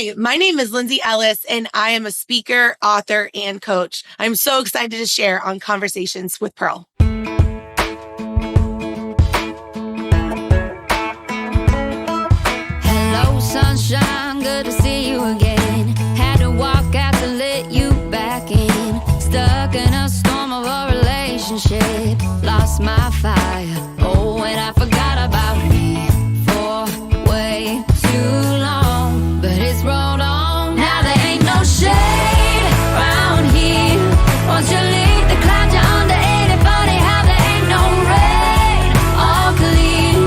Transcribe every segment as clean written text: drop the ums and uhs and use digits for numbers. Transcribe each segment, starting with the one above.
Hi, my name is Lindsay Ellis, and I am a speaker, author, and coach. I'm so excited to share on Conversations with Pearl. Hello, sunshine, good to see you again. Had to walk out to let you back in. Stuck in a storm of a relationship. Lost my fire. Oh, and I forgot about me for way too long. But it's rolled on. Now there ain't no shade around here. Once you leave the clouds, you're under. Ain't it funny how there ain't no rain or clear?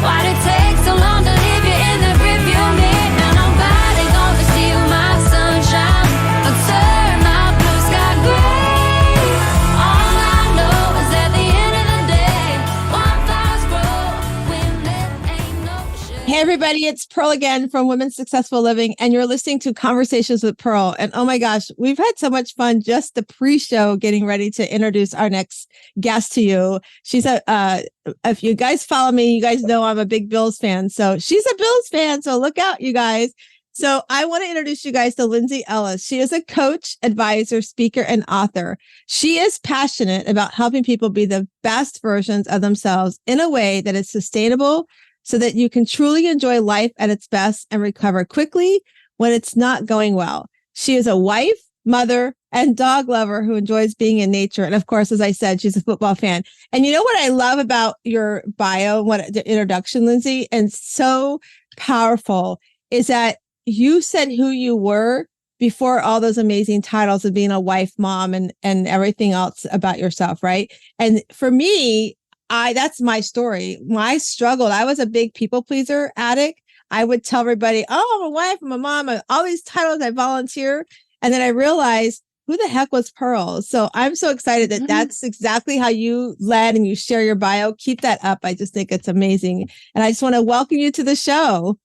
Why'd it take so long to leave you in the rearview mirror? Now nobody gonna steal my sunshine or turn my blue sky gray. All I know is at the end of the day, wildflowers grow when there ain't no shade. Hey, everybody, it's Pearl again from Women's Successful Living, and you're listening to Conversations with Pearl. And oh my gosh, we've had so much fun just the pre-show getting ready to introduce our next guest to you. She's if you guys follow me, you guys know I'm a big Bills fan. So she's a Bills fan. So look out, you guys. So I want to introduce you guys to Lindsay Ellis. She is a coach, advisor, speaker, and author. She is passionate about helping people be the best versions of themselves in a way that is sustainable so that you can truly enjoy life at its best and recover quickly when it's not going well. She is a wife, mother, and dog lover who enjoys being in nature. And of course, as I said, she's a football fan. And you know what I love about your bio, the introduction, Lindsay, and so powerful is that you said who you were before all those amazing titles of being a wife, mom, and everything else about yourself, right? And for me, that's my story. When I struggled, I was a big people pleaser addict. I would tell everybody, oh, I'm a wife, I'm a mom, all these titles, I volunteer. And then I realized, who the heck was Pearl? So I'm so excited that that's exactly how you led and you share your bio. Keep that up. I just think it's amazing. And I just want to welcome you to the show.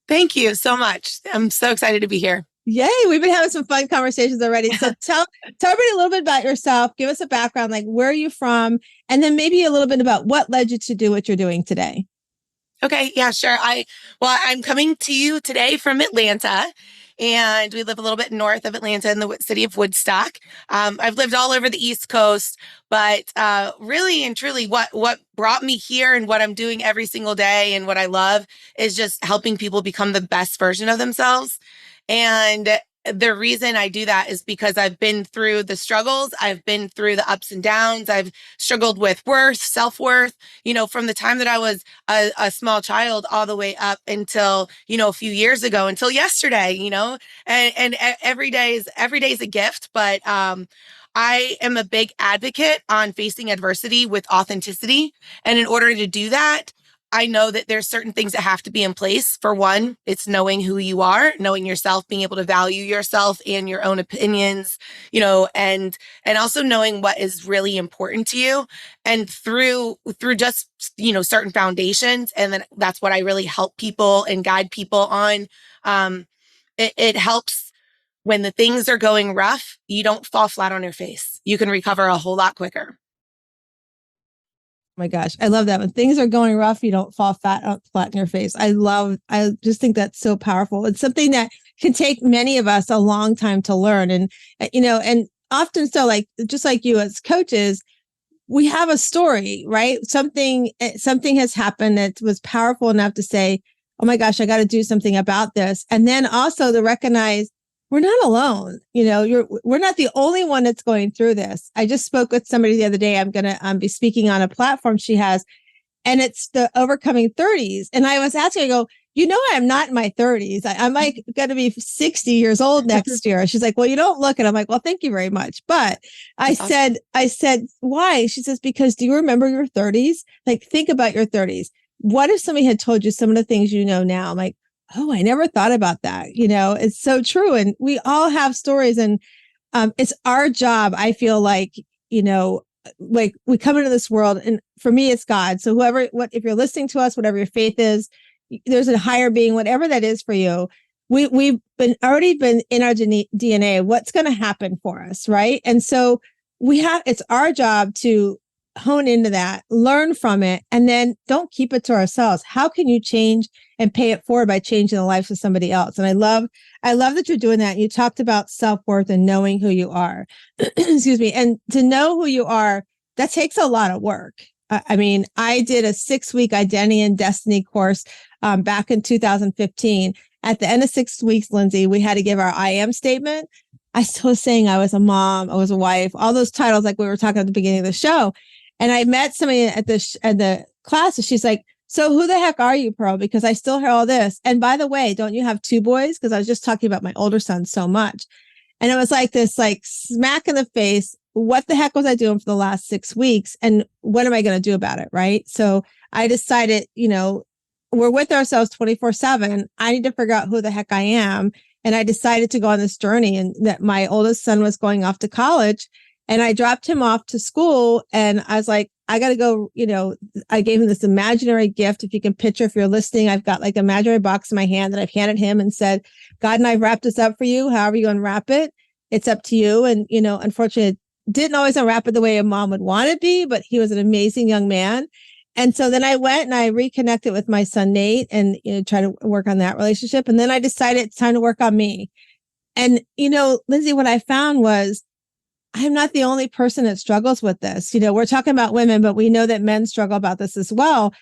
Thank you so much. I'm so excited to be here. Yay. We've been having some fun conversations already. So tell everybody a little bit about yourself. Give us a background, like where are you from? And then maybe a little bit about what led you to do what you're doing today. Okay. Yeah, sure. I'm coming to you today from Atlanta, and we live a little bit north of Atlanta in the city of Woodstock. I've lived all over the East Coast, but really and truly what brought me here and what I'm doing every single day and what I love is just helping people become the best version of themselves. And the reason I do that is because I've been through the struggles. I've been through the ups and downs. I've struggled with self-worth, from the time that I was a small child all the way up until, a few years ago, until yesterday, and every day is a gift. But I am a big advocate on facing adversity with authenticity. And in order to do that, I know that there's certain things that have to be in place. For one, it's knowing who you are, knowing yourself, being able to value yourself and your own opinions, and also knowing what is really important to you. And through just, certain foundations. And then that's what I really help people and guide people on. It helps when the things are going rough, you don't fall flat on your face. You can recover a whole lot quicker. My gosh, I love that. When things are going rough, you don't fall flat in your face. I just think that's so powerful. It's something that can take many of us a long time to learn. And, and often so just like you as coaches, we have a story, right? Something has happened that was powerful enough to say, oh my gosh, I got to do something about this. And then also to recognize we're not alone. We're not the only one that's going through this. I just spoke with somebody the other day. I'm going to be speaking on a platform she has, and it's the overcoming 30s. And I was asking, I go, I'm not in my 30s. I'm like going to be 60 years old next year. She's like, well, you don't look. And I'm like, well, thank you very much. But I said, why? She says, because do you remember your 30s? Like, think about your 30s. What if somebody had told you some of the things you know now? I'm like, oh, I never thought about that. It's so true. And we all have stories, and it's our job. I feel like, like we come into this world, and for me, it's God. So if you're listening to us, whatever your faith is, there's a higher being, whatever that is for you. We've already been in our DNA, what's going to happen for us. Right. And so it's our job to hone into that, learn from it, and then don't keep it to ourselves. How can you change and pay it forward by changing the lives of somebody else? And I love that you're doing that. You talked about self-worth and knowing who you are. Excuse me. And to know who you are, that takes a lot of work. I mean, I did a 6-week identity and destiny course back in 2015. At the end of 6 weeks, Lindsay, we had to give our I am statement. I was saying I was a mom, I was a wife, all those titles like we were talking at the beginning of the show. And I met somebody at the class, and she's like, "So who the heck are you, Pearl? Because I still hear all this. And by the way, don't you have 2 boys? Because I was just talking about my older son so much." And it was like this, like smack in the face. What the heck was I doing for the last 6 weeks? And what am I going to do about it? Right. So I decided, we're with ourselves 24/7. I need to figure out who the heck I am. And I decided to go on this journey, and that my oldest son was going off to college, and I dropped him off to school, and I was like, I got to go, I gave him this imaginary gift. If you can picture, if you're listening, I've got like an imaginary box in my hand that I've handed him and said, "God and I've wrapped this up for you. However you unwrap it, it's up to you." And, unfortunately, it didn't always unwrap it the way a mom would want it to be, but he was an amazing young man. And so then I went and I reconnected with my son, Nate, and, try to work on that relationship. And then I decided it's time to work on me. And, Lindsay, what I found was I'm not the only person that struggles with this. We're talking about women, but we know that men struggle about this as well.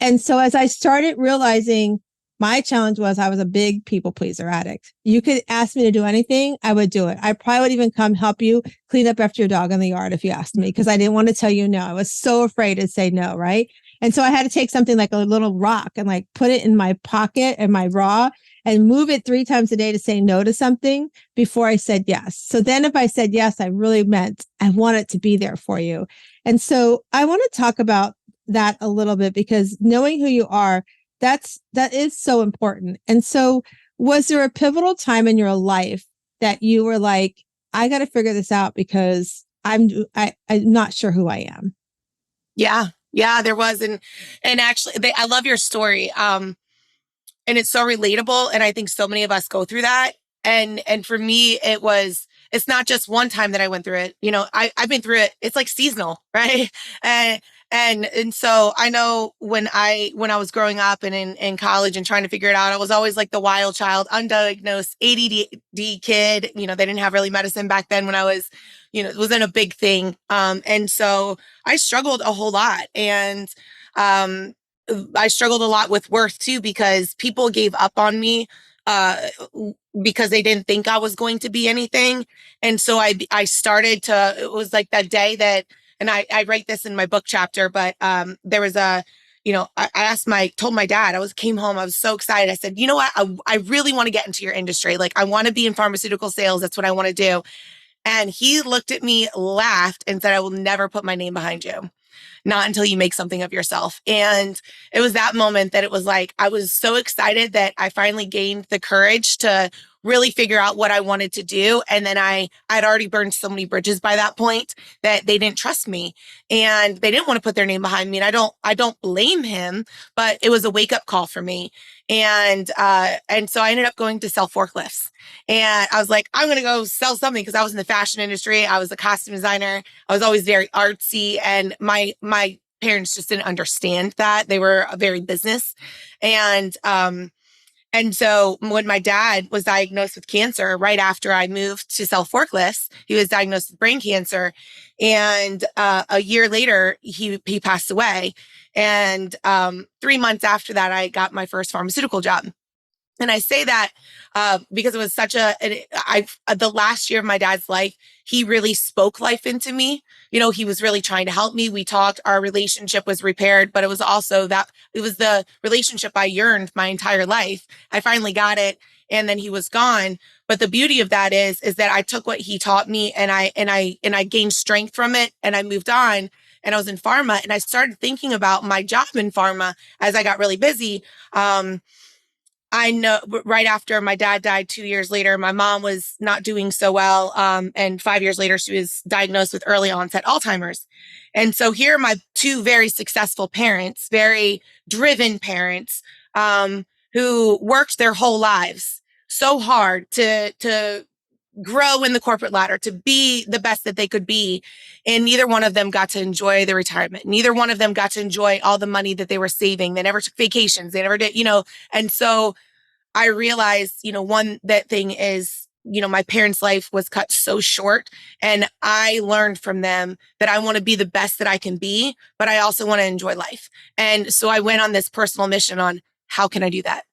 And so as I started realizing, my challenge was I was a big people pleaser addict. You could ask me to do anything, I would do it. I probably would even come help you clean up after your dog in the yard if you asked me, because I didn't want to tell you no. I was so afraid to say no, right? And so I had to take something like a little rock and like put it in my pocket and my bra and move it 3 times a day to say no to something before I said yes. So then if I said yes, I really meant I want it to be there for you. And so I want to talk about that a little bit, because knowing who you are, that is so important. And so was there a pivotal time in your life that you were like, I got to figure this out because I'm not sure who I am? Yeah. Yeah, there was. And actually I love your story. And it's so relatable. And I think so many of us go through that. And for me, it's not just one time that I went through it. I've been through it. It's like seasonal, right? And so I know when I was growing up and in college and trying to figure it out, I was always like the wild child, undiagnosed ADD kid. They didn't have really medicine back then when I was, it wasn't a big thing. And so I struggled a whole lot. And I struggled a lot with worth too, because people gave up on me because they didn't think I was going to be anything. And so I started to, it was like that day that, and I write this in my book chapter, but there was I told my dad, came home, I was so excited. I said, you know what? I really want to get into your industry. Like, I want to be in pharmaceutical sales. That's what I want to do. And he looked at me, laughed, and said, I will never put my name behind you. Not until you make something of yourself. And it was that moment that it was like, I was so excited that I finally gained the courage to really figure out what I wanted to do. And then I'd already burned so many bridges by that point that they didn't trust me and they didn't want to put their name behind me. And I don't blame him, but it was a wake up call for me. And so I ended up going to sell forklifts, and I was like, I'm going to go sell something, because I was in the fashion industry. I was a costume designer. I was always very artsy, and my parents just didn't understand that. They were a very business. And so when my dad was diagnosed with cancer, right after I moved to sell forklifts, he was diagnosed with brain cancer. And a year later, he passed away. And 3 months after that, I got my first pharmaceutical job. And I say that because it was such the last year of my dad's life, he really spoke life into me. He was really trying to help me. We talked, our relationship was repaired, but it was also that it was the relationship I yearned my entire life. I finally got it. And then he was gone. But the beauty of that is that I took what he taught me, and I gained strength from it, and I moved on. And I was in pharma, and I started thinking about my job in pharma as I got really busy. I know right after my dad died, 2 years later, my mom was not doing so well. And 5 years later, she was diagnosed with early onset Alzheimer's. And so here are my 2 very successful parents, very driven parents, who worked their whole lives so hard to grow in the corporate ladder, to be the best that they could be. And neither one of them got to enjoy their retirement. Neither one of them got to enjoy all the money that they were saving. They never took vacations. They never did, and so I realized, one, that thing is, my parents' life was cut so short, and I learned from them that I want to be the best that I can be, but I also want to enjoy life. And so I went on this personal mission on how can I do that?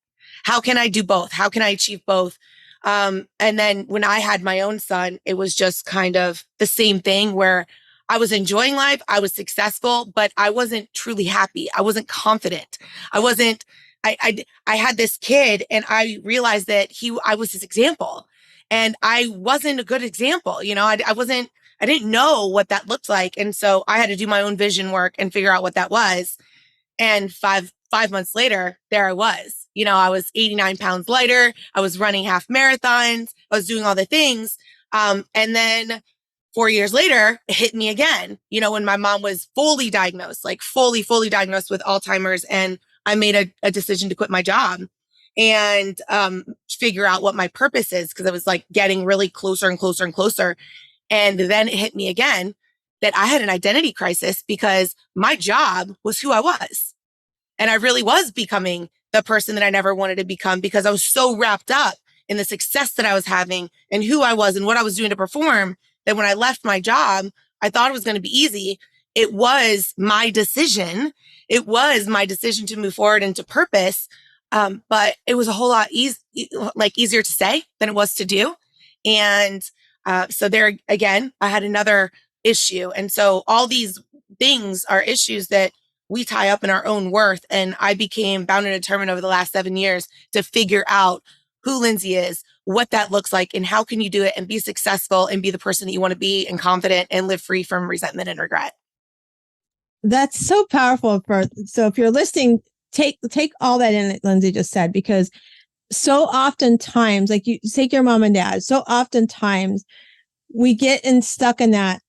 How can I do both? How can I achieve both? And then when I had my own son, it was just kind of the same thing where I was enjoying life. I was successful, but I wasn't truly happy. I wasn't confident. I had this kid, and I realized that I was his example, and I wasn't a good example. I didn't know what that looked like. And so I had to do my own vision work and figure out what that was. And five months later, there I was. I was 89 pounds lighter. I was running half marathons. I was doing all the things. And then 4 years later, it hit me again, when my mom was fully diagnosed, like fully diagnosed with Alzheimer's. And I made a decision to quit my job and figure out what my purpose is, because I was like getting really closer and closer and closer. And then it hit me again that I had an identity crisis, because my job was who I was. And I really was becoming the person that I never wanted to become, because I was so wrapped up in the success that I was having and who I was and what I was doing to perform, that when I left my job, I thought it was going to be easy. It was my decision. It was my decision to move forward into purpose. But it was a whole lot easier to say than it was to do. And so there again, I had another issue. And so all these things are issues that we tie up in our own worth. And I became bound and determined over the last 7 years to figure out who Lindsay is, what that looks like, and how can you do it and be successful and be the person that you want to be and confident and live free from resentment and regret. That's so powerful. So if you're listening, take all that in that Lindsay just said, because so oftentimes, like you take your mom and dad, so oftentimes we get stuck in that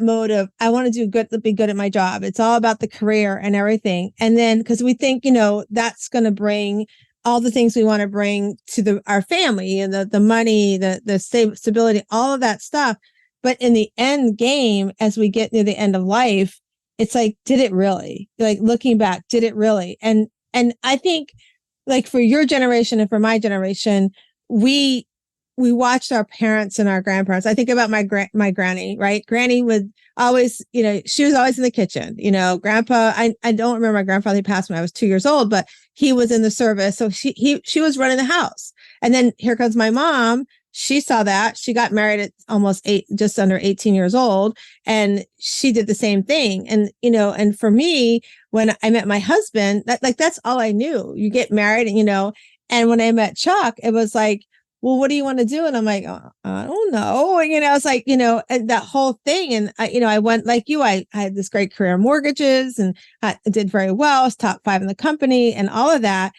mode of, I want to do good, be good at my job. It's all about the career and everything. And then, because we think, that's going to bring all the things we want to bring to our family, and the money, the stability, all of that stuff. But in the end game, as we get near the end of life, it's like, did it really? Like looking back, did it really? And I think, like for your generation and for my generation, we watched our parents and our grandparents. I think about my granny, right? Granny would always, she was always in the kitchen. Grandpa, I don't remember my grandfather. He passed when I was 2 years old, but he was in the service. So she was running the house. And then here comes my mom. She saw that. She got married at just under 18 years old. And she did the same thing. And, and for me, when I met my husband, that's all I knew. You get married, and when I met Chuck, it was like, well, what do you want to do? And I'm like, oh, I don't know. It's like, and that whole thing. And I went like you, I had this great career in mortgages, and I did very well. I was top 5 in the company and all of that.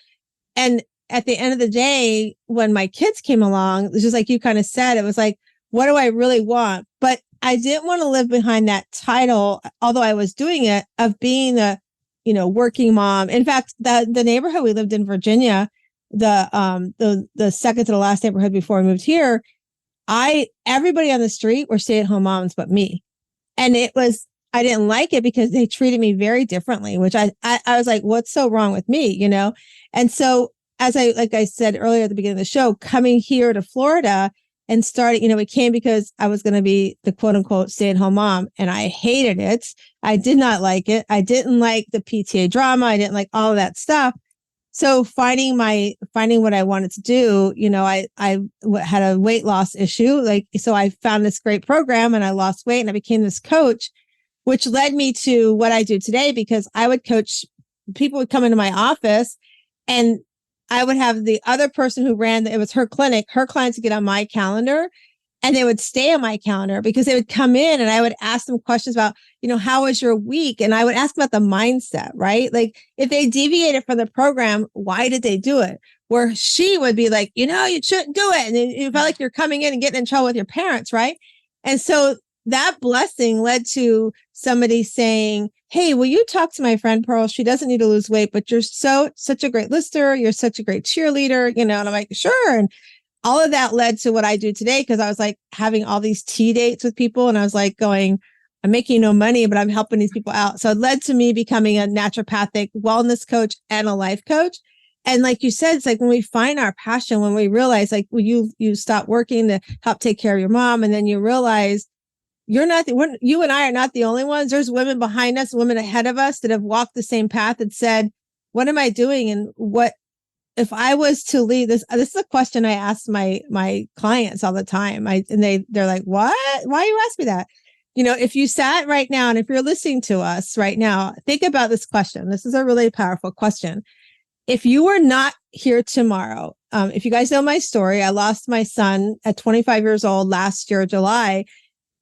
And at the end of the day, when my kids came along, it was just like you kind of said, it was like, what do I really want? But I didn't want to live behind that title, although I was doing it, of being a, working mom. In fact, the neighborhood we lived in, Virginia, the second to the last neighborhood before I moved here, everybody on the street were stay-at-home moms but me. And I didn't like it because they treated me very differently, which I was like, what's so wrong with me? And so, like I said earlier at the beginning of the show, coming here to Florida and starting, it came because I was going to be the quote unquote stay-at-home mom, and I hated it. I did not like it. I didn't like the PTA drama. I didn't like all of that stuff. So finding what I wanted to do, I had a weight loss issue. So I found this great program and I lost weight and I became this coach, which led me to what I do today, because I would coach, people would come into my office and I would have the other person who it was her clinic, her clients would get on my calendar, and they would stay on my calendar because they would come in and I would ask them questions about, how was your week? And I would ask about the mindset, right? Like if they deviated from the program, why did they do it? Where she would be like, you shouldn't do it. And you felt like you're coming in and getting in trouble with your parents, right? And so that blessing led to somebody saying, hey, will you talk to my friend Pearl? She doesn't need to lose weight, but you're such a great listener. You're such a great cheerleader, and I'm like, sure. And all of that led to what I do today, because I was like having all these tea dates with people, and I was like going, I'm making no money, but I'm helping these people out. So it led to me becoming a naturopathic wellness coach and a life coach. And like you said, it's like when we find our passion, when we realize like when you stop working to help take care of your mom, and then you realize you're not you and I are not the only ones. There's women behind us, women ahead of us that have walked the same path and said, what am I doing? And what if I was to lead this? This is a question I ask my clients all the time. They're like, what? Why you ask me that? If you sat right now and if you're listening to us right now, think about this question. This is a really powerful question. If you were not here tomorrow, if you guys know my story, I lost my son at 25 years old last year, July.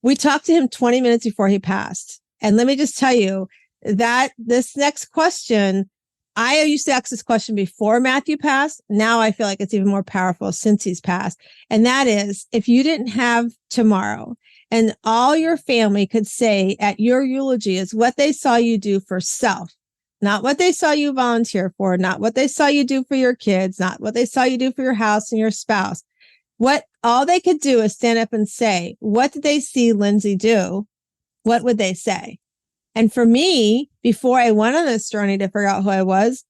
We talked to him 20 minutes before he passed. And let me just tell you that this next question, I used to ask this question before Matthew passed. Now I feel like it's even more powerful since he's passed. And that is, if you didn't have tomorrow and all your family could say at your eulogy is what they saw you do for self, not what they saw you volunteer for, not what they saw you do for your kids, not what they saw you do for your house and your spouse. What all they could do is stand up and say, what did they see Lindsay do? What would they say? And for me, before I went on this journey to figure out who I was,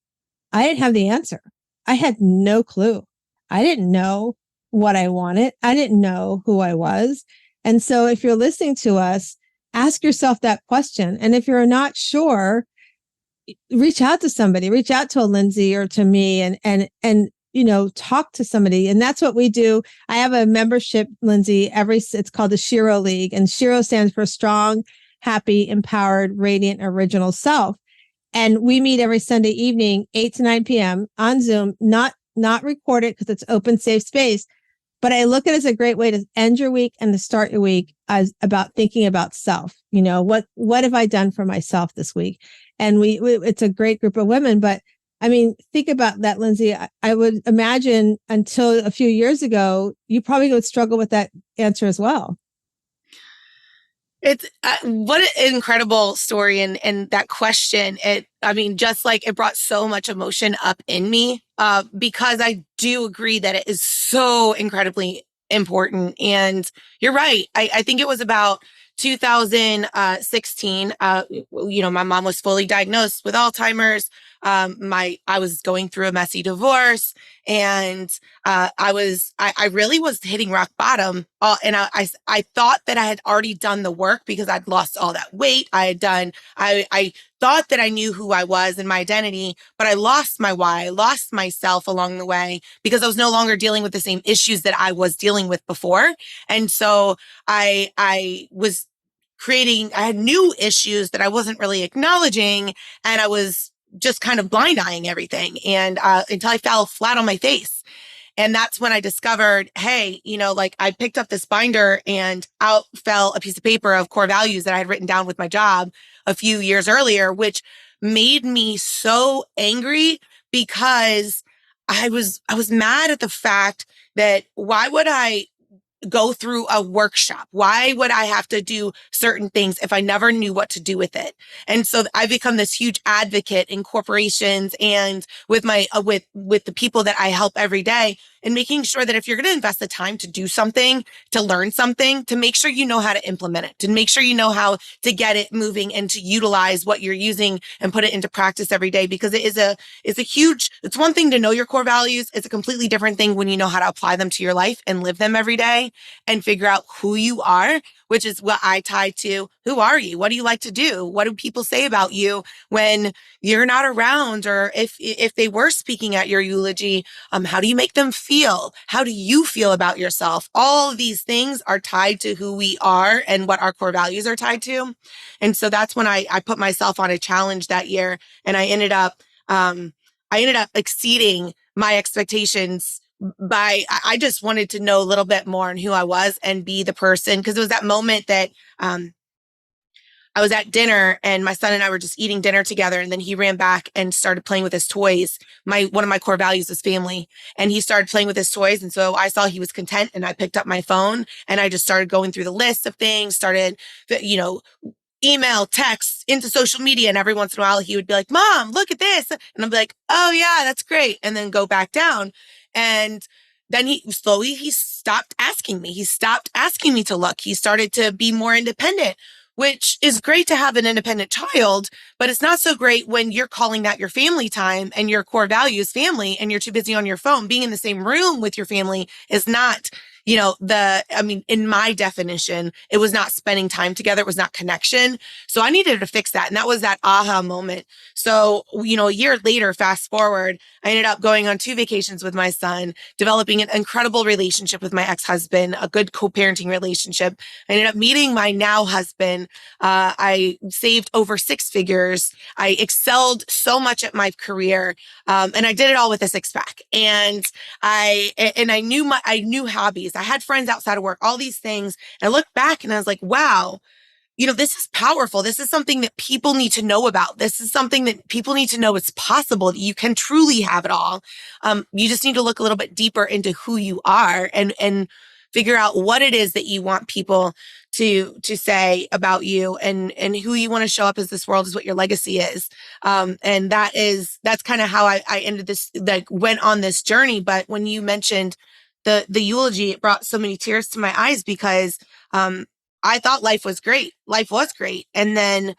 I didn't have the answer. I had no clue. I didn't know what I wanted. I didn't know who I was. And so if you're listening to us, ask yourself that question. And if you're not sure, reach out to somebody, reach out to a Lindsay or to me and talk to somebody. And that's what we do. I have a membership, Lindsay, it's called the Shiro League, and Shiro stands for Strong, Happy, Empowered, Radiant, Original Self. And we meet every Sunday evening, 8 to 9 p.m. on Zoom, not recorded because it's open, safe space. But I look at it as a great way to end your week and to start your week as about thinking about self. What have I done for myself this week? And it's a great group of women, but I mean, think about that, Lindsay. I would imagine until a few years ago, you probably would struggle with that answer as well. It's what an incredible story. And that question, just like it brought so much emotion up in me, because I do agree that it is so incredibly important. And you're right. I think it was about 2016. My mom was fully diagnosed with Alzheimer's. I was going through a messy divorce, and I really was hitting rock bottom. And I thought that I had already done the work because I'd lost all that weight. I thought that I knew who I was and my identity, but I lost my why. I lost myself along the way because I was no longer dealing with the same issues that I was dealing with before. And so I had new issues that I wasn't really acknowledging, and I was just kind of blind eyeing everything, and until I fell flat on my face. And that's when I discovered, hey, I picked up this binder and out fell a piece of paper of core values that I had written down with my job a few years earlier, which made me so angry because I was mad at the fact that why would I go through a workshop? Why would I have to do certain things if I never knew what to do with it? And so I've become this huge advocate in corporations and with my with the people that I help every day, and making sure that if you're going to invest the time to do something, to learn something, to make sure you know how to implement it, to make sure you know how to get it moving and to utilize what you're using and put it into practice every day. Because it's one thing to know your core values. It's a completely different thing when you know how to apply them to your life and live them every day and figure out who you are, which is what I tie to. Who are you? What do you like to do? What do people say about you when you're not around? Or if they were speaking at your eulogy, how do you make them feel? How do you feel about yourself? All of these things are tied to who we are and what our core values are tied to. And so that's when I put myself on a challenge that year, and I ended up exceeding my expectations I just wanted to know a little bit more on who I was and be the person. Because it was that moment that I was at dinner and my son and I were just eating dinner together. And then he ran back and started playing with his toys. One of my core values is family. And he started playing with his toys. And so I saw he was content, and I picked up my phone and I just started going through the list of things, started, email, text, into social media. And every once in a while he would be like, Mom, look at this. And I'd be like, oh yeah, that's great. And then go back down. And then he stopped asking me. He stopped asking me to look. He started to be more independent, which is great to have an independent child, but it's not so great when you're calling that your family time and your core value is family and you're too busy on your phone. Being in the same room with your family is not, in my definition, it was not spending time together. It was not connection. So I needed to fix that. And that was that aha moment. So, a year later, fast forward, I ended up going on 2 vacations with my son, developing an incredible relationship with my ex-husband, a good co-parenting relationship. I ended up meeting my now husband. I saved over 6 figures. I excelled so much at my career. And I did it all with a 6-pack. And I knew hobbies. I had friends outside of work, all these things. And I looked back and I was like, wow, this is powerful. This is something that people need to know about. This is something that people need to know it's possible, that you can truly have it all. You just need to look a little bit deeper into who you are and figure out what it is that you want people to say about you and who you want to show up as this world, is what your legacy is. And that's kind of how I ended this, went on this journey. But when you mentioned the eulogy, it brought so many tears to my eyes because, I thought life was great. Life was great. And then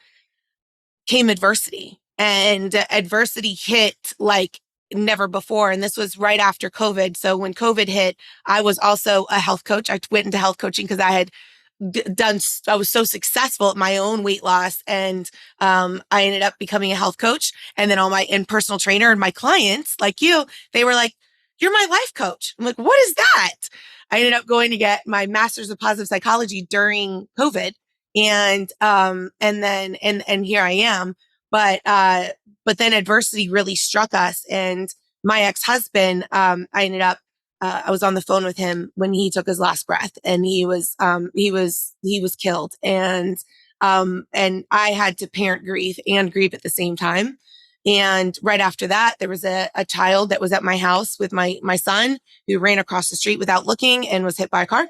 came adversity, and adversity hit like never before. And this was right after COVID. So when COVID hit, I was also a health coach. I went into health coaching because I had I was so successful at my own weight loss. And I ended up becoming a health coach. And then personal trainer, and my clients like you, they were like, "You're my life coach." I'm like, "What is that?" I ended up going to get my master's of positive psychology during COVID. And here I am. But then adversity really struck us. And my ex-husband, I was on the phone with him when he took his last breath, and he was killed. And I had to parent grief and grieve at the same time. And right after that, there was a child that was at my house with my son, who ran across the street without looking and was hit by a car.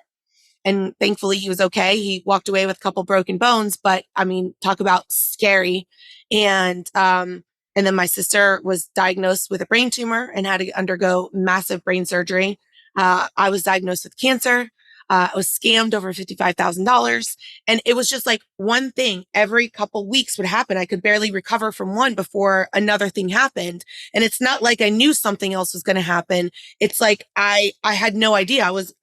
And thankfully he was okay. He walked away with a couple broken bones, but talk about scary. And then my sister was diagnosed with a brain tumor and had to undergo massive brain surgery. I was diagnosed with cancer. I was scammed over $55,000. And it was just like one thing every couple weeks would happen. I could barely recover from one before another thing happened. And it's not like I knew something else was going to happen. It's like I had no idea. I was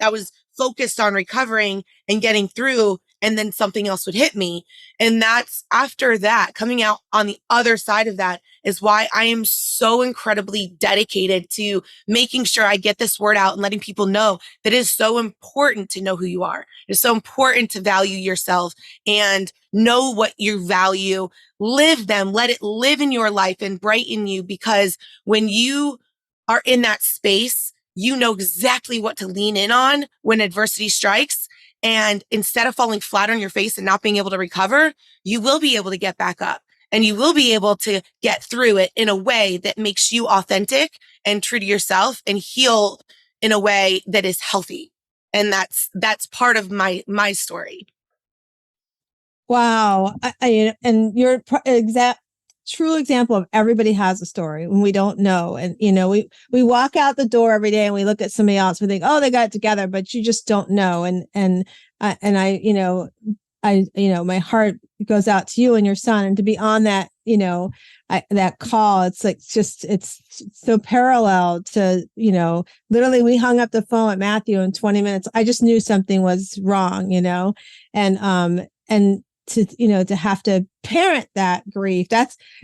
focused on recovering and getting through, and then something else would hit me. And that's after that, coming out on the other side of that, is why I am so incredibly dedicated to making sure I get this word out and letting people know that it is so important to know who you are. It's so important to value yourself and know what you value, live them, let it live in your life and brighten you. Because when you are in that space, you know exactly what to lean in on when adversity strikes. And instead of falling flat on your face and not being able to recover, you will be able to get back up, and you will be able to get through it in a way that makes you authentic and true to yourself, and heal in a way that is healthy. And that's part of my story. Wow. And you're true example of everybody has a story when we don't know. And, we walk out the door every day and we look at somebody else, we think, oh, they got it together, but you just don't know. And my heart goes out to you and your son, and to be on that, that call, it's like, it's so parallel to, literally we hung up the phone at Matthew in 20 minutes. I just knew something was wrong, and to have to parent that grief.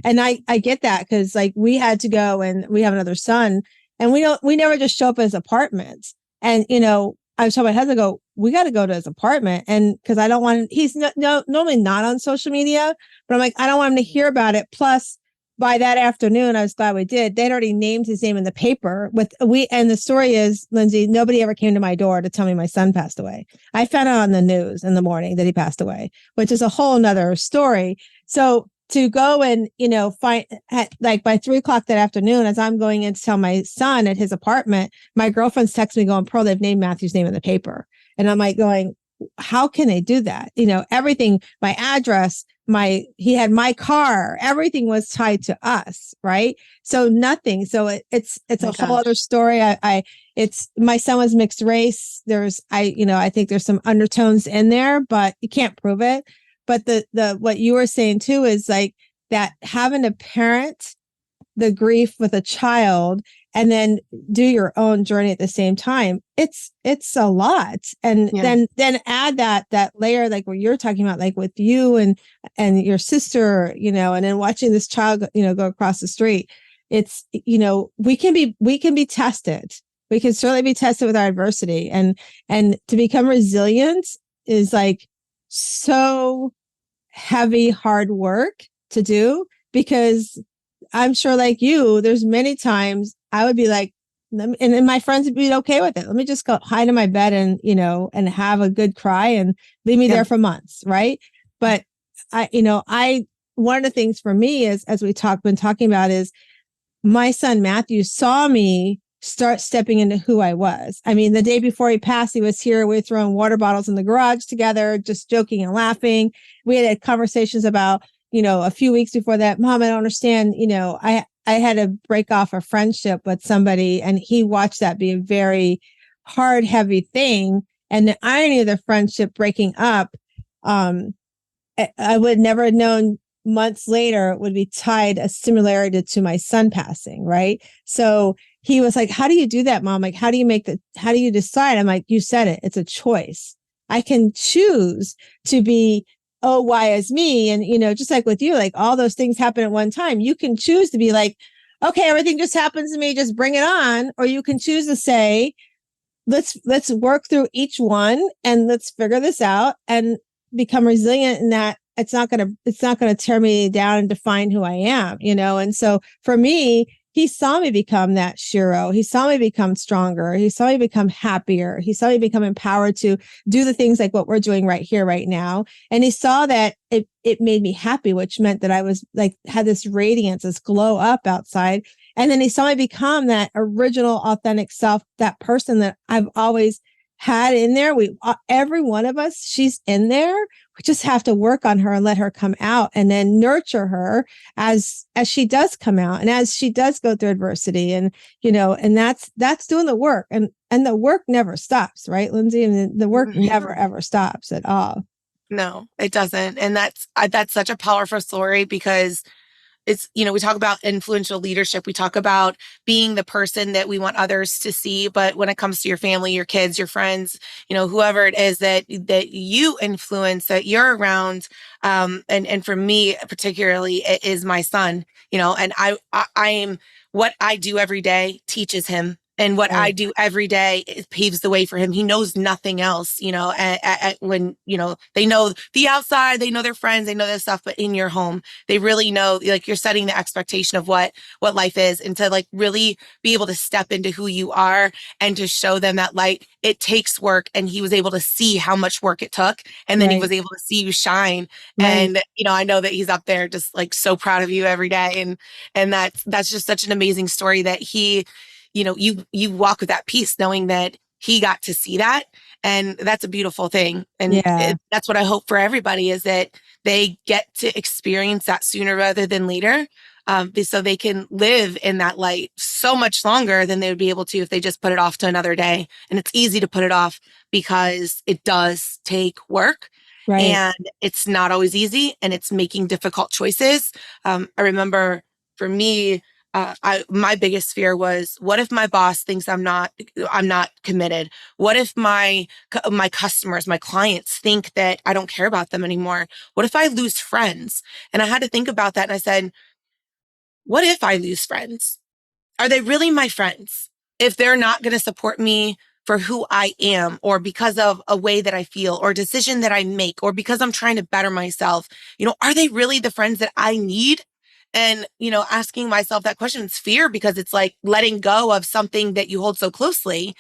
And I get that, because like we had to go, and we have another son, and we never just show up at his apartments. And, I was telling my husband, we got to go to his apartment. And cause I don't want, he's normally not on social media, but I'm like, I don't want him to hear about it. Plus by that afternoon, I was glad we did. They'd already named his name in the paper and the story is, Lindsay, nobody ever came to my door to tell me my son passed away. I found out on the news in the morning that he passed away, which is a whole nother story. So to go and, find like by 3:00 that afternoon, as I'm going in to tell my son at his apartment, my girlfriend's texting me going, Pearl, they've named Matthew's name in the paper. And I'm like going, how can they do that? Everything, my address, he had my car. Everything was tied to us, right? So nothing. So it's Oh a my whole other gosh. story. It's my son was mixed race. I think there's some undertones in there, but you can't prove it. But the what you were saying too is like that having to parent the grief with a child and then do your own journey at the same time, it's a lot. And Yeah. then add that layer like what you're talking about, like with you and your sister, and then watching this child go across the street. It's we can be tested. We can certainly be tested with our adversity, and to become resilient is like so heavy hard work to do, because I'm sure like you, there's many times I would be like, and then my friends would be okay with it. Let me just go hide in my bed and have a good cry and leave me Yeah. there for months. Right. But one of the things for me is, as been talking about, is my son Matthew saw me start stepping into who I was. I mean, the day before he passed, he was here. We were throwing water bottles in the garage together, just joking and laughing. We had conversations about, a few weeks before that, Mom, I don't understand. I had to break off a friendship with somebody, and he watched that be a very hard, heavy thing. And the irony of the friendship breaking up, I would never have known months later it would be tied a similarity to my son passing. Right. So he was like, how do you do that, Mom? Like, how do you decide? I'm like, you said it. It's a choice. I can choose to be, oh, why is me? And, just like with you, like all those things happen at one time. You can choose to be like, okay, everything just happens to me. Just bring it on. Or you can choose to say, let's work through each one and let's figure this out and become resilient in that it's not going to tear me down and define who I am, And so for me, he saw me become that Shiro. He saw me become stronger. He saw me become happier. He saw me become empowered to do the things like what we're doing right here, right now. And he saw that it made me happy, which meant that I was like, had this radiance, this glow up outside. And then he saw me become that original, authentic self, that person that I've always had in there. Every one of us, she's in there. We just have to work on her and let her come out, and then nurture her as she does come out and as she does go through adversity. And, and that's doing the work, and the work never stops, right, Lindsay? I mean, the work never, ever stops at all. No, it doesn't. And that's such a powerful story because it's, we talk about influential leadership. We talk about being the person that we want others to see. But when it comes to your family, your kids, your friends, whoever it is that you influence, that you're around, and for me particularly, it is my son. And I am, what I do every day teaches him. And what I do every day, it paves the way for him. He knows nothing else, when, they know the outside, they know their friends, they know this stuff, but in your home, they really know, like, you're setting the expectation of what life is, and to like really be able to step into who you are and to show them that, like, it takes work. And he was able to see how much work it took. And then he was able to see you shine. Right. And, I know that he's up there just like so proud of you every day. And that's just such an amazing story that he, you walk with that peace knowing that he got to see that. And that's a beautiful thing. And that's what I hope for everybody, is that they get to experience that sooner rather than later. So they can live in that light so much longer than they would be able to if they just put it off to another day. And it's easy to put it off because it does take work. Right. And it's not always easy, and it's making difficult choices. I remember for me, my biggest fear was, what if my boss thinks I'm not committed? What if my customers, my clients think that I don't care about them anymore? What if I lose friends? And I had to think about that. And I said, what if I lose friends? Are they really my friends if they're not going to support me for who I am, or because of a way that I feel, or a decision that I make, or because I'm trying to better myself? Are they really the friends that I need? And, asking myself that question is fear, because it's like letting go of something that you hold so closely,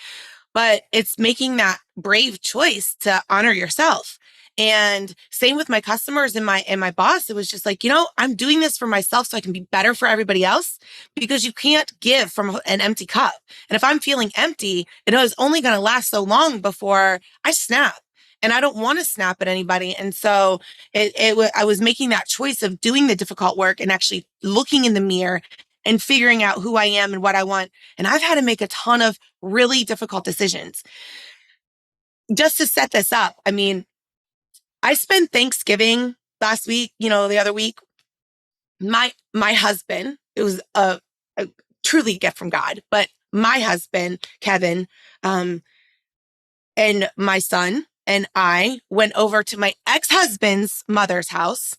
but it's making that brave choice to honor yourself. And same with my customers and my boss. It was just like, I'm doing this for myself so I can be better for everybody else, because you can't give from an empty cup. And if I'm feeling empty, it is only going to last so long before I snap. and I don't want to snap at anybody. And so I was making that choice of doing the difficult work and actually looking in the mirror and figuring out who I am and what I want. And I've had to make a ton of really difficult decisions. Just to set this up, I mean, I spent Thanksgiving last week, the other week, my husband, it was a truly gift from God, but my husband, Kevin, and my son and I went over to my ex-husband's mother's house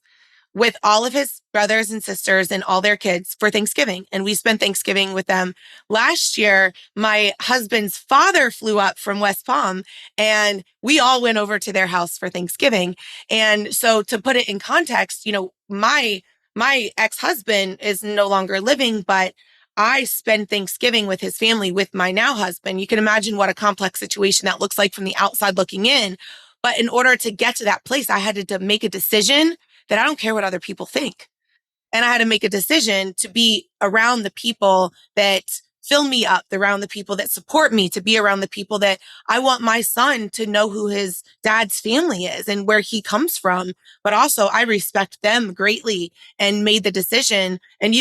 with all of his brothers and sisters and all their kids for Thanksgiving. And we spent Thanksgiving with them. Last year, my husband's father flew up from West Palm and we all went over to their house for Thanksgiving. And so to put it in context, my ex-husband is no longer living, but I spend Thanksgiving with his family with my now husband. You can imagine what a complex situation that looks like from the outside looking in. But in order to get to that place, I had to make a decision that I don't care what other people think. And I had to make a decision to be around the people that fill me up, around the people that support me, to be around the people that I want my son to know who his dad's family is and where he comes from. But also I respect them greatly and made the decision. And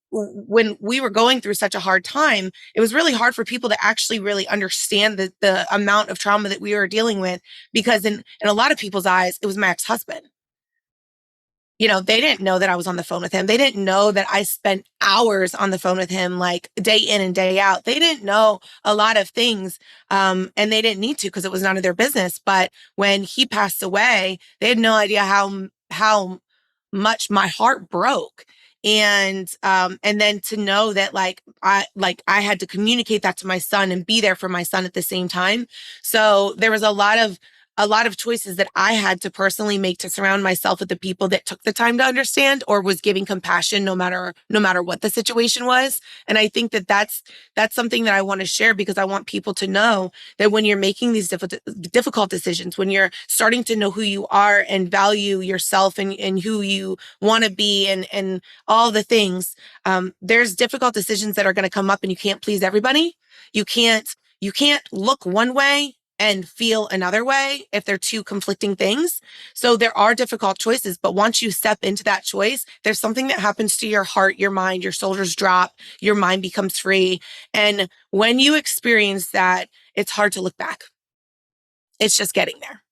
when we were going through such a hard time, it was really hard for people to actually really understand the amount of trauma that we were dealing with, because in a lot of people's eyes, it was my ex-husband. They didn't know that I was on the phone with him. They didn't know that I spent hours on the phone with him, like day in and day out. They didn't know a lot of things. And they didn't need to, because it was none of their business. But when he passed away, they had no idea how much my heart broke. And then to know that I had to communicate that to my son and be there for my son at the same time. So there was a lot of choices that I had to personally make to surround myself with the people that took the time to understand or was giving compassion no matter what the situation was. And I think that that's something that I want to share, because I want people to know that when you're making these difficult decisions, when you're starting to know who you are and value yourself and who you want to be and all the things, there's difficult decisions that are going to come up, and you can't please everybody. You can't look one way and feel another way if they're two conflicting things. So there are difficult choices, but once you step into that choice, there's something that happens to your heart, your mind, your shoulders drop, your mind becomes free. And when you experience that, it's hard to look back. It's just getting there.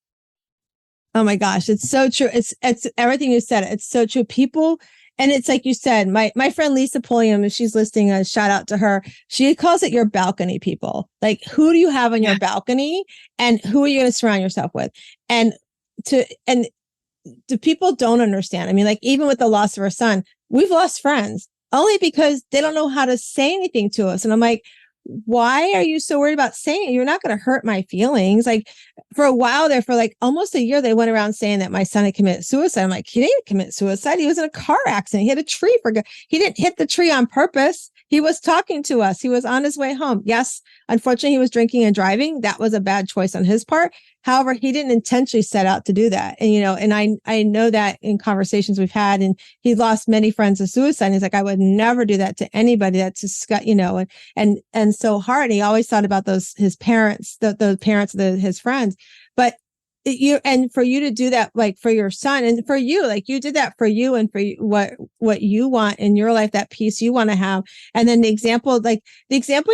Oh my gosh, it's so true. It's everything you said. It's so true. People, and it's like you said, my friend Lisa Pulliam, if she's listening, a shout out to her. She calls it your balcony people. Like, who do you have on your balcony, and who are you going to surround yourself with? And the people don't understand. I mean, like, even with the loss of our son, we've lost friends only because they don't know how to say anything to us. And I'm like, why are you so worried about saying it? You're not going to hurt my feelings. Like, for a while there, for like almost a year, they went around saying that my son had committed suicide. I'm like, he didn't commit suicide. He was in a car accident. He hit a tree he didn't hit the tree on purpose. He was talking to us. He was on his way home. Yes, unfortunately, he was drinking and driving. That was a bad choice on his part. However, he didn't intentionally set out to do that. And, and I know that in conversations we've had, and he lost many friends to suicide. And he's like, I would never do that to anybody. That's just, and so hard. And he always thought about his parents, the parents of his friends. But and for you to do that, like for your son, and for you, like you did that for you and for what you want in your life, that peace you want to have. And then the example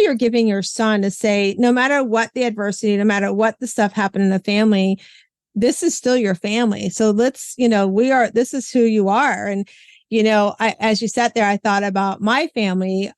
you're giving your son to say, no matter what the adversity, no matter what the stuff happened in the family, this is still your family. So let's, this is who you are. And, as you sat there, I thought about my family.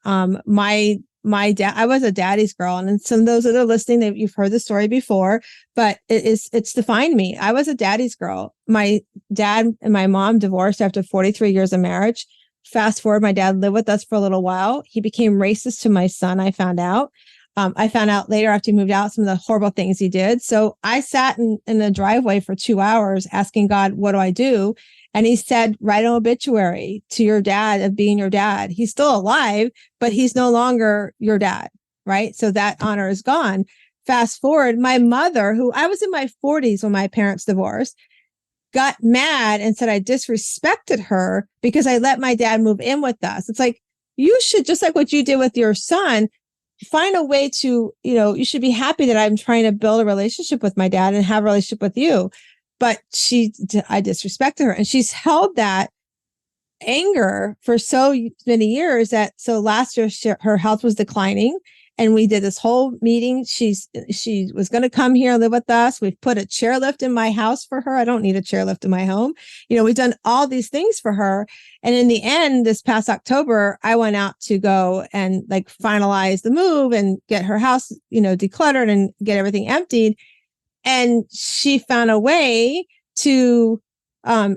My dad, I was a daddy's girl. And some of those that are listening, you've heard the story before, but it's defined me. I was a daddy's girl. My dad and my mom divorced after 43 years of marriage. Fast forward, my dad lived with us for a little while. He became racist to my son. I found out later after he moved out some of the horrible things he did. So I sat in the driveway for 2 hours asking God, what do I do? And he said, write an obituary to your dad of being your dad. He's still alive, but he's no longer your dad, right? So that honor is gone. Fast forward, my mother, who I was in my 40s when my parents divorced, got mad and said I disrespected her because I let my dad move in with us. It's like, you should, just like what you did with your son, find a way to, you should be happy that I'm trying to build a relationship with my dad and have a relationship with you. But I disrespected her, and she's held that anger for so many years that so last year her health was declining, and we did this whole meeting. She was going to come here and live with us. We've put a chairlift in my house for her. I don't need a chairlift in my home. We've done all these things for her. And in the end, this past October, I went out to go and like finalize the move and get her house, decluttered and get everything emptied. And she found a way to,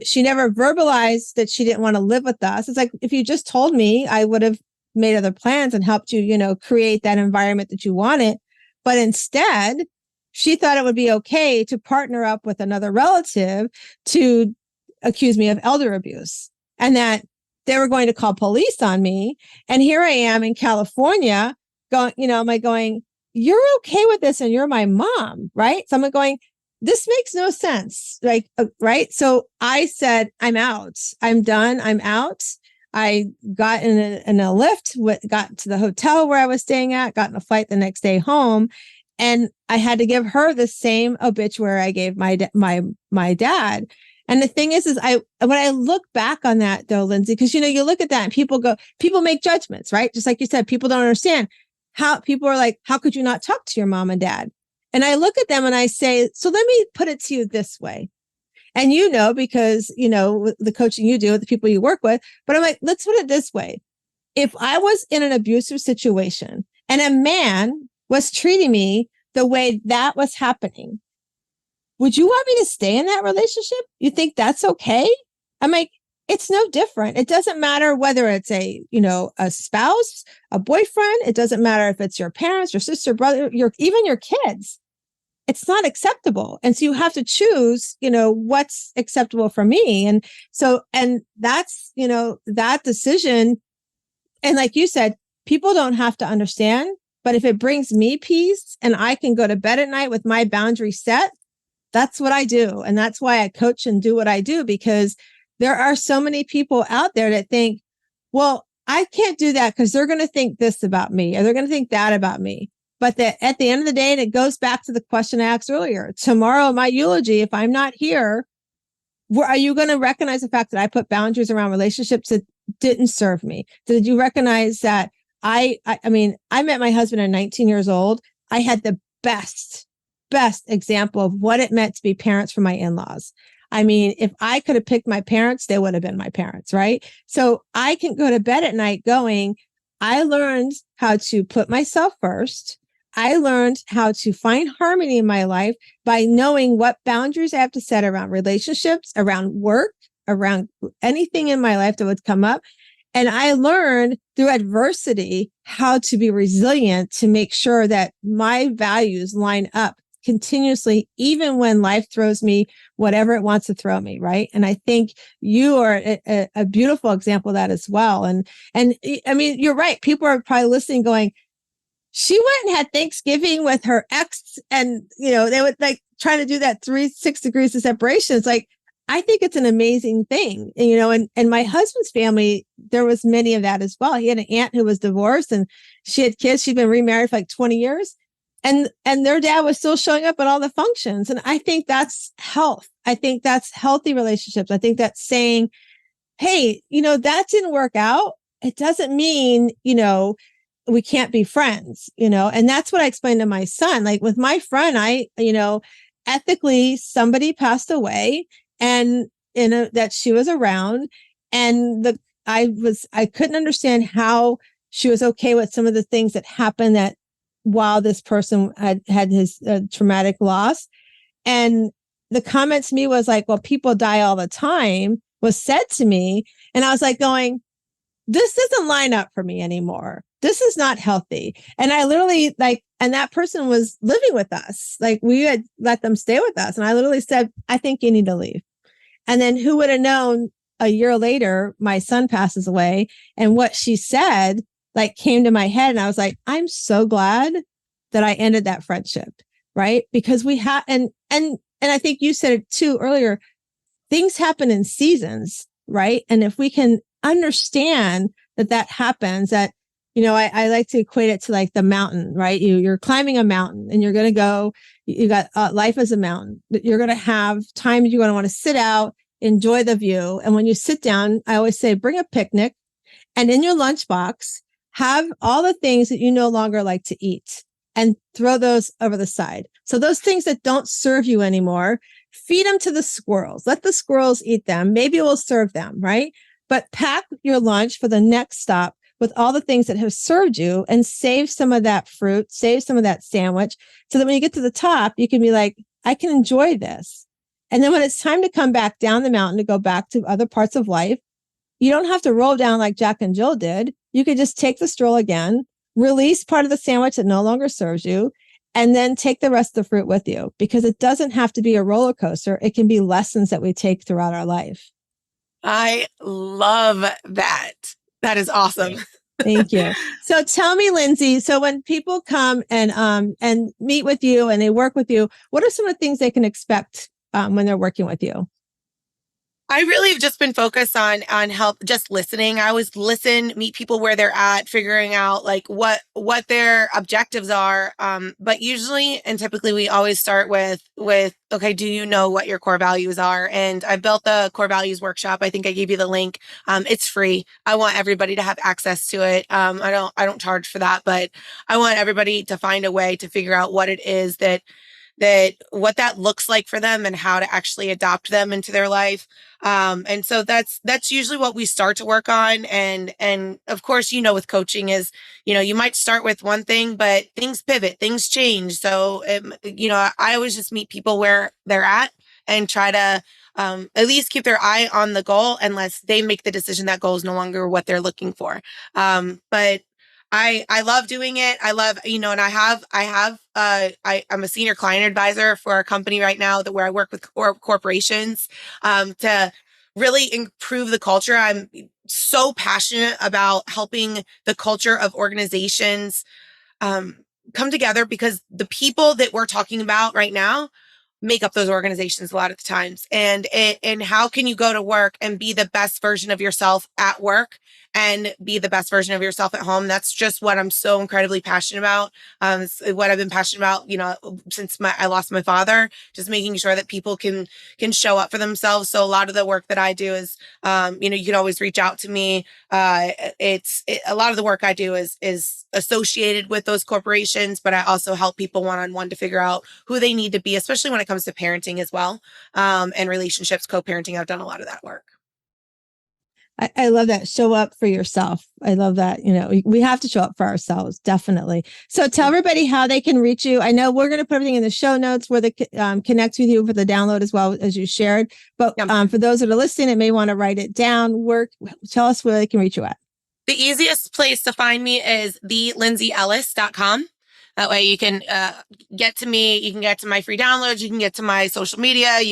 she never verbalized that she didn't want to live with us. It's like, if you just told me, I would have made other plans and helped you, create that environment that you wanted. But instead, she thought it would be okay to partner up with another relative to accuse me of elder abuse, and that they were going to call police on me. And here I am in California going, going, you're okay with this and you're my mom, right? So I'm going, this makes no sense. Like, right. So I said, I'm out. I'm done. I'm out. I got in a lift, got to the hotel where I was staying at, got in a flight the next day home. And I had to give her the same obituary I gave my dad. And the thing is when I look back on that though, Lindsay, because, you look at that and people make judgments, right? Just like you said, people don't understand how people are like, how could you not talk to your mom and dad? And I look at them and I say, so let me put it to you this way. And because, the coaching you do with the people you work with, but I'm like, let's put it this way. If I was in an abusive situation and a man was treating me the way that was happening, would you want me to stay in that relationship? You think that's okay? I'm like, it's no different. It doesn't matter whether it's a spouse, a boyfriend. It doesn't matter if it's your parents, your sister, brother, even your kids. It's not acceptable. And so you have to choose, what's acceptable for me. And that's, that decision. And like you said, people don't have to understand, but if it brings me peace and I can go to bed at night with my boundary set, that's what I do. And that's why I coach and do what I do, because there are so many people out there that think, well, I can't do that because they're going to think this about me or they're going to think that about me. But at the end of the day, and it goes back to the question I asked earlier, tomorrow, my eulogy, if I'm not here, are you going to recognize the fact that I put boundaries around relationships that didn't serve me? Did you recognize that I met my husband at 19 years old. I had the best example of what it meant to be parents for my in-laws. I mean, if I could have picked my parents, they would have been my parents, right? So I can go to bed at night going, I learned how to put myself first. I learned how to find harmony in my life by knowing what boundaries I have to set around relationships, around work, around anything in my life that would come up. And I learned through adversity how to be resilient to make sure that my values line up continuously, even when life throws me whatever it wants to throw me, right? And I think you are a beautiful example of that as well. And I mean, you're right. People are probably listening going, she went and had Thanksgiving with her ex, and they would like trying to do that 6 degrees of separation. It's like, I think it's an amazing thing, and my husband's family, there was many of that as well. He had an aunt who was divorced and she had kids. She'd been remarried for like 20 years. And their dad was still showing up at all the functions. And I think that's health. I think that's healthy relationships. I think that's saying, hey, that didn't work out. It doesn't mean, we can't be friends, and that's what I explained to my son. Like with my friend, ethically, somebody passed away and that she was around, and I couldn't understand how she was okay with some of the things that happened that while this person had his traumatic loss. And the comment to me was like, well, people die all the time, was said to me. And I was like going, this doesn't line up for me anymore. This is not healthy. And I literally and that person was living with us. Like we had let them stay with us. And I literally said, I think you need to leave. And then who would have known a year later, my son passes away, and what she said came to my head. And I was like, I'm so glad that I ended that friendship. Right. Because we have, and I think you said it too earlier, things happen in seasons. Right. And if we can understand that happens, that, I like to equate it to like the mountain, right? You're climbing a mountain and you're going to go, you got life as a mountain. You're going to have times you're going to want to sit out, enjoy the view. And when you sit down, I always say, bring a picnic and in your lunchbox, have all the things that you no longer like to eat and throw those over the side. So those things that don't serve you anymore, feed them to the squirrels. Let the squirrels eat them. Maybe it will serve them, right? But pack your lunch for the next stop with all the things that have served you and save some of that fruit, save some of that sandwich so that when you get to the top, you can be like, I can enjoy this. And then when it's time to come back down the mountain to go back to other parts of life, you don't have to roll down like Jack and Jill did. You could just take the stroll again, release part of the sandwich that no longer serves you, and then take the rest of the fruit with you because it doesn't have to be a roller coaster. It can be lessons that we take throughout our life. I love that. That is awesome. Thank you. So tell me, Lindsay, so when people come and meet with you and they work with you, what are some of the things they can expect when they're working with you? I really have just been focused on help, just listening. I always listen, meet people where they're at, figuring out like what their objectives are. But usually and typically we always start with okay, do you know what your core values are? And I built the core values workshop. I think I gave you the link. It's free. I want everybody to have access to it. I don't charge for that, but I want everybody to find a way to figure out what it is that what that looks like for them and how to actually adopt them into their life. And so that's usually what we start to work on. And of course, with coaching is, you might start with one thing, but things pivot, things change. So, I always just meet people where they're at and try to at least keep their eye on the goal unless they make the decision that goal is no longer what they're looking for. But I love doing it. I love, and I'm a senior client advisor for a company right now where I work with corporations, to really improve the culture. I'm so passionate about helping the culture of organizations, come together because the people that we're talking about right now make up those organizations a lot of the times. And how can you go to work and be the best version of yourself at work and be the best version of yourself at home? That's just what I'm so incredibly passionate about. It's what I've been passionate about, since I lost my father, just making sure that people can show up for themselves. So a lot of the work that I do is, you can always reach out to me. A lot of the work I do is associated with those corporations, but I also help people one-on-one to figure out who they need to be, especially when it comes to parenting as well, and relationships, co-parenting. I've done a lot of that work. I love that. Show up for yourself. I love that. We have to show up for ourselves. Definitely. So tell everybody how they can reach you. I know we're going to put everything in the show notes where they connect with you for the download as well as you shared. But for those that are listening and may want to write it down, tell us where they can reach you at. The easiest place to find me is thelindsayellis.com. That way you can get to me, you can get to my free downloads, you can get to my social media, so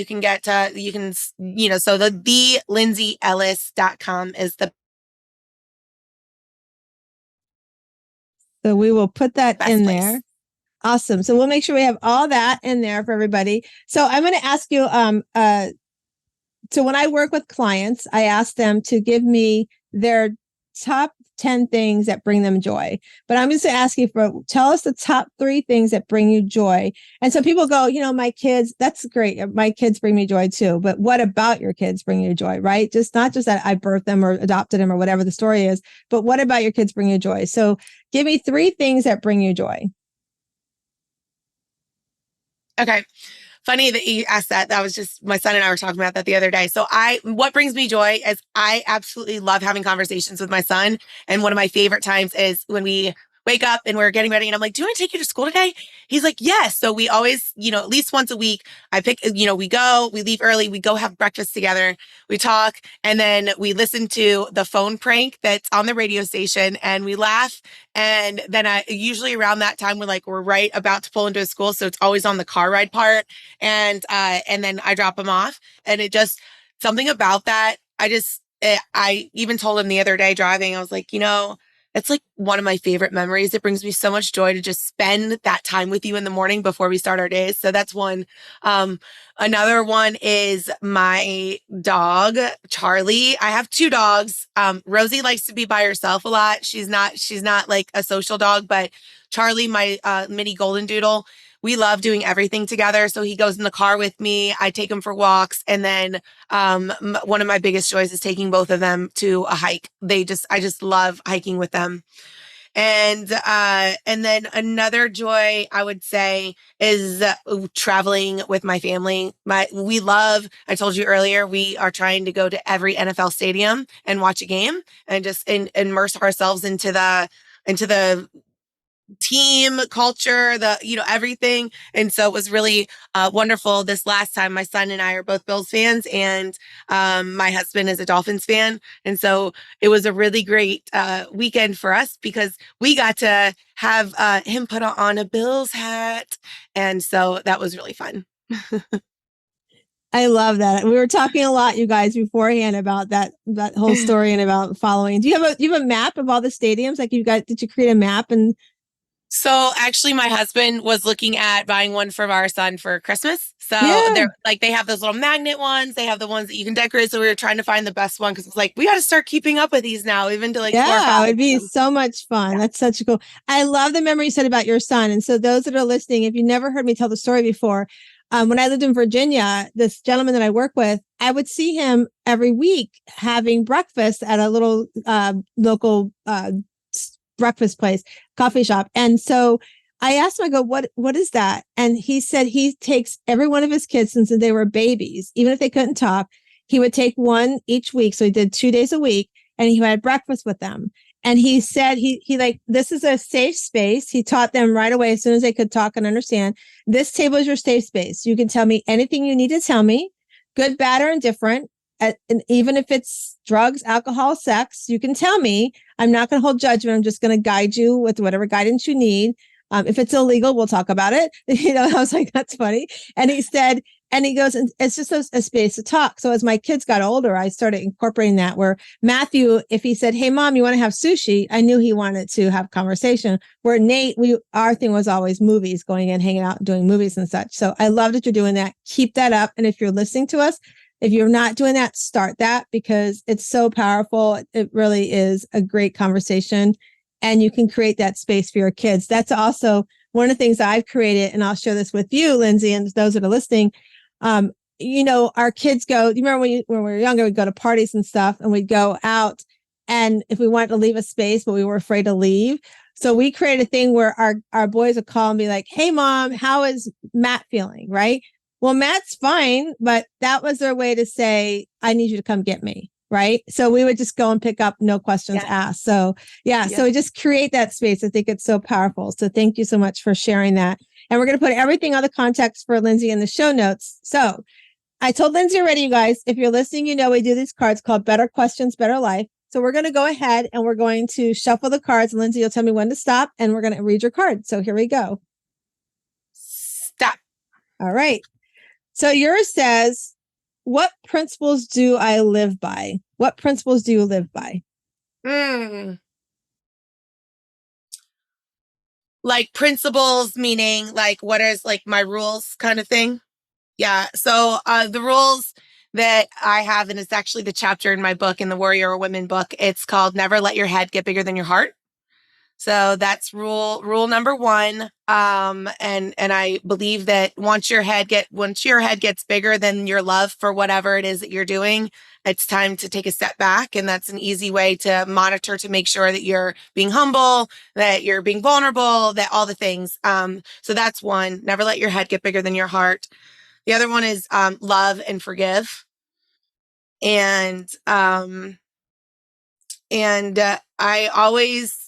the thelindsayellis.com is the So we will put that best in place. there. Awesome. So we'll make sure we have all that in there for everybody. So I'm going to ask you, so when I work with clients, I ask them to give me their top 10 things that bring them joy. But I'm just going to ask you tell us the top 3 things that bring you joy. And so people go, my kids, that's great. My kids bring me joy too. But what about your kids bring you joy, right? Not just that I birthed them or adopted them or whatever the story is, but what about your kids bring you joy? So give me 3 things that bring you joy. Okay. Funny that you asked that. That was just my son and I were talking about that the other day. So what brings me joy is I absolutely love having conversations with my son. And one of my favorite times is when we wake up and we're getting ready and I'm like, do you want to take you to school today? He's like, yes. So we always, at least once a week, we leave early, we go have breakfast together, we talk, and then we listen to the phone prank that's on the radio station and we laugh. And then usually around that time, we're right about to pull into a school. So it's always on the car ride part. And then I drop him off and it just, something about that. I even told him the other day driving, I was like, it's like one of my favorite memories. It brings me so much joy to just spend that time with you in the morning before we start our days. So that's one. Another one is my dog, Charlie. I have two dogs. Rosie likes to be by herself a lot. She's not like a social dog, but Charlie, my mini golden doodle, we love doing everything together. So he goes in the car with me. I take him for walks. And then one of my biggest joys is taking both of them to a hike. I just love hiking with them. And then another joy I would say is traveling with my family. I told you earlier, we are trying to go to every NFL stadium and watch a game and just immerse ourselves into the team culture, everything. And so it was really wonderful this last time. My son and I are both Bills fans, and my husband is a Dolphins fan. And so it was a really great weekend for us because we got to have him put on a Bills hat. And so that was really fun. I love that. We were talking a lot, you guys, beforehand about that whole story and about following. Do you have a map of all the stadiums? Like did you create a map? And so actually my husband was looking at buying one for our son for Christmas. So they're like, they have those little magnet ones. They have the ones that you can decorate. So we were trying to find the best one because it's like, we got to start keeping up with these now, even to like 4 or 5. It'd be so much fun. Yeah. That's such a cool. I love the memory you said about your son. And so those that are listening, if you never heard me tell the story before, when I lived in Virginia, this gentleman that I work with, I would see him every week having breakfast at a little local breakfast place, coffee shop. And so I asked him, I go, what is that? And he said he takes every one of his kids since they were babies, even if they couldn't talk, he would take one each week. So he did 2 days a week and he had breakfast with them. And he said he like, this is a safe space. He taught them right away as soon as they could talk and understand. This table is your safe space. You can tell me anything you need to tell me, good, bad, or indifferent. And even if it's drugs, alcohol, sex, you can tell me. I'm not going to hold judgment. I'm just going to guide you with whatever guidance you need. If it's illegal, we'll talk about it. I was like, that's funny. And he said, and he goes, it's just a space to talk. So as my kids got older, I started incorporating that where Matthew, if he said, hey, mom, you want to have sushi? I knew he wanted to have conversation. Where Nate, our thing was always movies, going in, hanging out, doing movies and such. So I love that you're doing that. Keep that up. And if you're listening to us, if you're not doing that, start that because it's so powerful. It really is a great conversation and you can create that space for your kids. That's also one of the things I've created. And I'll share this with you, Lindsay, and those that are listening. Our kids go, you remember when we were younger, we'd go to parties and stuff and we'd go out. And if we wanted to leave a space, but we were afraid to leave. So we created a thing where our boys would call and be like, hey, mom, how is Matt feeling? Right. Well, Matt's fine, but that was their way to say, I need you to come get me. Right. So we would just go and pick up, no questions asked. So so we just create that space. I think it's so powerful. So thank you so much for sharing that. And we're going to put everything on the context for Lindsay in the show notes. So I told Lindsay already, you guys, if you're listening, we do these cards called Better Questions, Better Life. So we're going to go ahead and we're going to shuffle the cards. Lindsay, you'll tell me when to stop and we're going to read your card. So here we go. Stop. All right. So yours says, what principles do I live by? What principles do you live by? Like principles, meaning like what is like my rules kind of thing. Yeah. So the rules that I have, and it's actually the chapter in my book, in the Warrior Women book, it's called Never Let Your Head Get Bigger Than Your Heart. So that's rule number 1. And I believe that once your head gets bigger than your love for whatever it is that you're doing, it's time to take a step back. And that's an easy way to monitor, to make sure that you're being humble, that you're being vulnerable, that all the things. So that's one, never let your head get bigger than your heart. The other one is, love and forgive. And I always,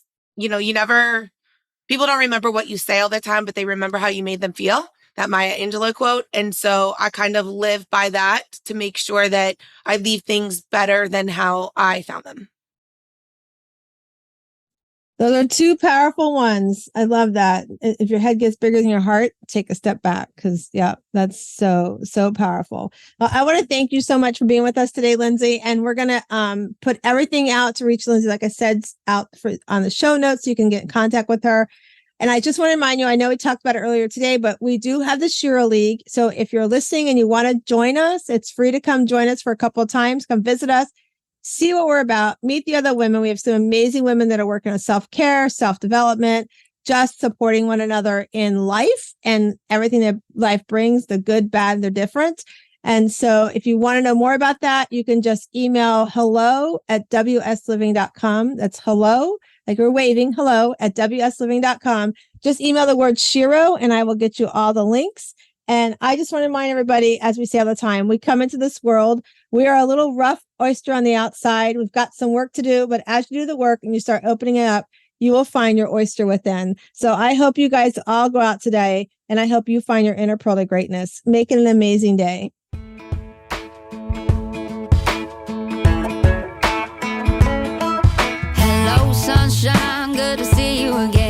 people don't remember what you say all the time, but they remember how you made them feel, that Maya Angelou quote. And so I kind of live by that to make sure that I leave things better than how I found them. Those are two powerful ones. I love that. If your head gets bigger than your heart, take a step back because, yeah, that's so, so powerful. Well, I want to thank you so much for being with us today, Lindsay. And we're going to put everything out to reach Lindsay, like I said, out on the show notes so you can get in contact with her. And I just want to remind you, I know we talked about it earlier today, but we do have the Shiro League. So if you're listening and you want to join us, it's free to come join us for a couple of times. Come visit us. See what we're about, meet the other women. We have some amazing women that are working on self-care, self-development, just supporting one another in life and everything that life brings, the good, bad, the different. And so if you want to know more about that, you can just email hello@wsliving.com. That's hello, like we're waving, hello@wsliving.com. Just email the word Shiro and I will get you all the links. And I just want to remind everybody, as we say all the time, we come into this world. We are a little rough oyster on the outside. We've got some work to do, but as you do the work and you start opening it up, you will find your oyster within. So I hope you guys all go out today and I hope you find your inner pearl of greatness. Make it an amazing day. Hello, sunshine, good to see you again.